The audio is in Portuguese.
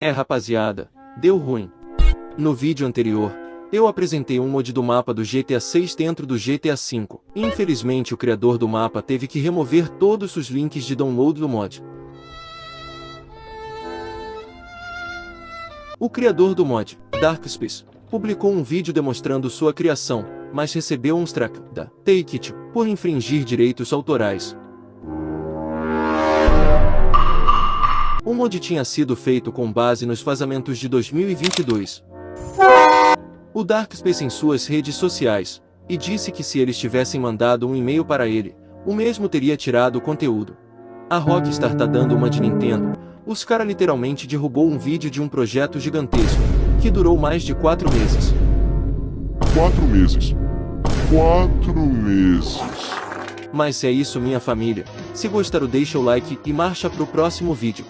Rapaziada, deu ruim. No vídeo anterior, eu apresentei um mod do mapa do GTA 6 dentro do GTA 5. Infelizmente o criador do mapa teve que remover todos os links de download do mod. O criador do mod, Darkspace, publicou um vídeo demonstrando sua criação, mas recebeu um strike da Take-Two por infringir direitos autorais. O mod tinha sido feito com base nos vazamentos de 2022. O Darkspace em suas redes sociais, e disse que se eles tivessem mandado um e-mail para ele, o mesmo teria tirado o conteúdo. A Rockstar tá dando uma de Nintendo, os cara literalmente derrubou um vídeo de um projeto gigantesco, que durou mais de 4 meses. 4 meses. 4 meses. Mas é isso minha família, se gostaram deixa o like e marcha pro próximo vídeo.